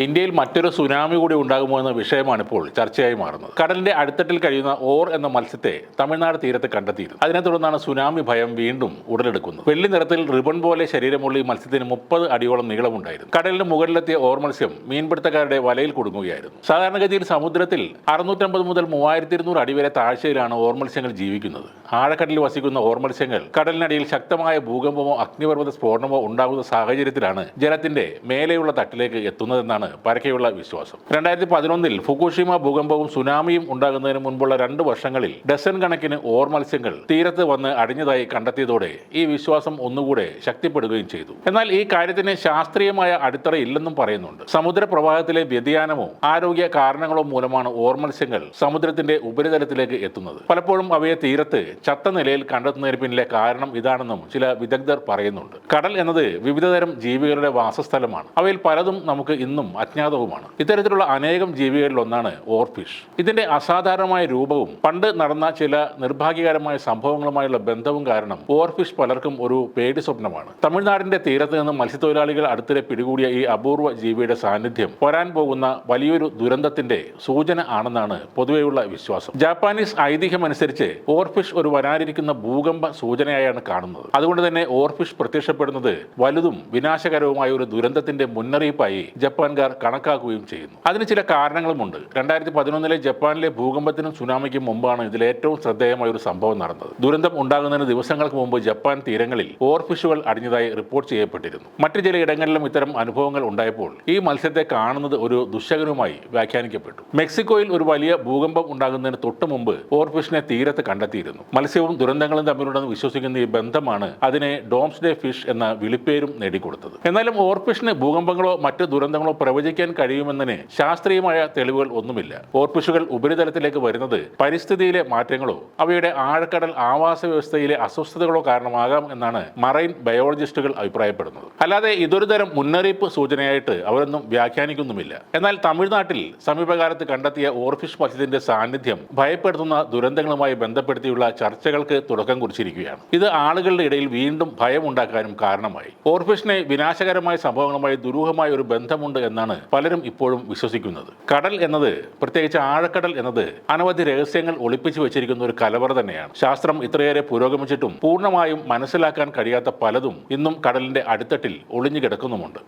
ഇന്ത്യയിൽ മറ്റൊരു സുനാമി കൂടി ഉണ്ടാകുമോ എന്ന വിഷയമാണ് ഇപ്പോൾ ചർച്ചയായി മാറുന്നത്. കടലിന്റെ അടിത്തട്ടിൽ കഴിയുന്ന ഓർ എന്ന മത്സ്യത്തെ തമിഴ്നാട് തീരത്ത് കണ്ടെത്തിയിരുന്നു. അതിനെ തുടർന്നാണ് സുനാമി ഭയം വീണ്ടും ഉടലെടുക്കുന്നത്. വെള്ളി നിറത്തിൽ റിബൺ പോലെ ശരീരമുള്ള ഈ മത്സ്യത്തിന് 30 അടിയോളം നീളമുണ്ടായിരുന്നു. കടലിന് മുകളിലെത്തിയ ഓർ മത്സ്യം മീൻപിടുത്തക്കാരുടെ വലയിൽ കുടുങ്ങുകയായിരുന്നു. സാധാരണഗതിയിൽ സമുദ്രത്തിൽ 650 മുതൽ 3200 അടി വരെ താഴ്ചയിലാണ് ഓർ മത്സ്യങ്ങൾ ജീവിക്കുന്നത്. ആഴക്കടലിൽ വസിക്കുന്ന ഓർ മത്സ്യങ്ങൾ കടലിനടിയിൽ ശക്തമായ ഭൂകമ്പമോ അഗ്നിപർവ്വത സ്ഫോടനമോ ഉണ്ടാകുന്ന സാഹചര്യത്തിലാണ് ജലത്തിന്റെ മേലെയുള്ള തട്ടിലേക്ക് എത്തുന്നതെന്നാണ് പരക്കെയുള്ള വിശ്വാസം. 2011 ഫുകുഷിമ ഭൂകമ്പവും സുനാമിയും ഉണ്ടാകുന്നതിന് മുൻപുള്ള 2 വർഷങ്ങളിൽ ഡസൻ കണക്കിന് ഓർ മത്സ്യങ്ങൾ തീരത്ത് വന്ന് അടിഞ്ഞതായി കണ്ടെത്തിയതോടെ ഈ വിശ്വാസം ഒന്നുകൂടെ ശക്തിപ്പെടുകയും ചെയ്തു. എന്നാൽ ഈ കാര്യത്തിന് ശാസ്ത്രീയമായ അടിത്തറയില്ലെന്നും പറയുന്നുണ്ട്. സമുദ്രപ്രവാഹത്തിലെ വ്യതിയാനമോ ആരോഗ്യ കാരണങ്ങളോ മൂലമാണ് ഓർ മത്സ്യങ്ങൾ സമുദ്രത്തിന്റെ ഉപരിതലത്തിലേക്ക് എത്തുന്നത്. പലപ്പോഴും അവയെ തീരത്ത് ചത്ത നിലയിൽ കണ്ടെത്തുന്നതിന് പിന്നിലെ കാരണം ഇതാണെന്നും ചില വിദഗ്ധർ പറയുന്നുണ്ട്. കടൽ എന്നത് വിവിധതരം ജീവികളുടെ വാസസ്ഥലമാണ്. അവയിൽ പലതും നമുക്ക് ഇന്നും അജ്ഞാതവുമാണ്. ഇത്തരത്തിലുള്ള അനേകം ജീവികളിൽ ഒന്നാണ് ഓർഫിഷ്. ഇതിന്റെ അസാധാരണമായ രൂപവും പണ്ട് നടന്ന ചില നിർഭാഗ്യകരമായ സംഭവങ്ങളുമായുള്ള ബന്ധവും കാരണം ഓർഫിഷ് പലർക്കും ഒരു പേടി സ്വപ്നമാണ്. തമിഴ്നാടിന്റെ തീരത്ത് നിന്ന് മത്സ്യത്തൊഴിലാളികൾ അടുത്തിടെ പിടികൂടിയ ഈ അപൂർവ ജീവിയുടെ സാന്നിധ്യം വരാൻ പോകുന്ന വലിയൊരു ദുരന്തത്തിന്റെ സൂചന ആണെന്നാണ് പൊതുവെയുള്ള വിശ്വാസം. ജാപ്പാനീസ് ഐതിഹ്യമനുസരിച്ച് ഓർഫിഷ് ഒരു വരാനിരിക്കുന്ന ഭൂകമ്പ സൂചനയായാണ് കാണുന്നത്. അതുകൊണ്ട് തന്നെ ഓർഫിഷ് പ്രത്യക്ഷപ്പെടുന്നത് വലുതും വിനാശകരവുമായ ഒരു ദുരന്തത്തിന്റെ മുന്നറിയിപ്പായി ജപ്പാൻകാർ കണക്കാക്കുകയും ചെയ്യുന്നു. അതിന് ചില കാരണങ്ങളുമുണ്ട്. 2011 ജപ്പാനിലെ ഭൂകമ്പത്തിനും സുനാമിക്കും മുമ്പാണ് ഇതിൽ ഏറ്റവും ശ്രദ്ധേയമായ ഒരു സംഭവം നടന്നത്. ദുരന്തം ഉണ്ടാകുന്നതിന് ദിവസങ്ങൾക്ക് മുമ്പ് ജപ്പാൻ തീരങ്ങളിൽ ഓർഫിഷുകൾ അടിഞ്ഞതായി റിപ്പോർട്ട് ചെയ്യപ്പെട്ടിരുന്നു. മറ്റു ചില ഇടങ്ങളിലും ഇത്തരം അനുഭവങ്ങൾ ഉണ്ടായപ്പോൾ ഈ മത്സ്യത്തെ കാണുന്നത് ഒരു ദുശ്ശകനവുമായി വ്യാഖ്യാനിക്കപ്പെട്ടു. മെക്സിക്കോയിൽ ഒരു വലിയ ഭൂകമ്പം ഉണ്ടാകുന്നതിന് തൊട്ട് മുമ്പ് ഓർഫിഷിനെ തീരത്ത് കണ്ടെത്തിയിരുന്നു. മത്സ്യവും ദുരന്തങ്ങളും തമ്മിലുണ്ടെന്ന് വിശ്വസിക്കുന്ന ഈ ബന്ധമാണ് അതിനെ ഡോംസ്ഡേ ഫിഷ് എന്ന വിളിപ്പേരും നേടിക്കൊടുത്തത്. എന്നാലും ഓർഫിഷിന് ഭൂകമ്പങ്ങളോ മറ്റ് ദുരന്തങ്ങളോ പ്രവചിക്കാൻ കഴിയുമെന്നതിന് ശാസ്ത്രീയമായ തെളിവുകൾ ഒന്നുമില്ല. ഓർഫിഷുകൾ ഉപരിതലത്തിലേക്ക് വരുന്നത് പരിസ്ഥിതിയിലെ മാറ്റങ്ങളോ അവയുടെ ആഴക്കടൽ ആവാസ വ്യവസ്ഥയിലെ അസ്വസ്ഥതകളോ കാരണമാകാം എന്നാണ് മറൈൻ ബയോളജിസ്റ്റുകൾ അഭിപ്രായപ്പെടുന്നത്. അല്ലാതെ ഇതൊരു തരം മുന്നറിയിപ്പ് സൂചനയായിട്ട് അവരൊന്നും വ്യാഖ്യാനിക്കുന്നുമില്ല. എന്നാൽ തമിഴ്നാട്ടിൽ സമീപകാലത്ത് കണ്ടെത്തിയ ഓർഫിഷ് മത്സ്യത്തിന്റെ സാന്നിധ്യം ഭയപ്പെടുത്തുന്ന ദുരന്തങ്ങളുമായി ബന്ധപ്പെടുത്തിയുള്ള ചർച്ചകൾക്ക് തുടക്കം കുറിച്ചിരിക്കുകയാണ്. ഇത് ആളുകളുടെ ഇടയിൽ വീണ്ടും ഭയമുണ്ടാക്കാനും കാരണമായി. ഓർഫിഷിനെ വിനാശകരമായ സംഭവങ്ങളുമായി ദുരൂഹമായ ഒരു ബന്ധമുണ്ട് എന്നാണ് പലരും ഇപ്പോഴും വിശ്വസിക്കുന്നത്. കടൽ എന്നത്, പ്രത്യേകിച്ച് ആഴക്കടൽ എന്നത്, അനവധി രഹസ്യങ്ങൾ ഒളിപ്പിച്ചു വെച്ചിരിക്കുന്ന ഒരു കലവറ തന്നെയാണ്. ശാസ്ത്രം ഇത്രയേറെ പുരോഗമിച്ചിട്ടും പൂർണ്ണമായും മനസ്സിലാക്കാൻ കഴിയാത്ത പലതും ഇന്നും കടലിന്റെ അടിത്തട്ടിൽ ഒളിഞ്ഞു കിടക്കുന്നുമുണ്ട്.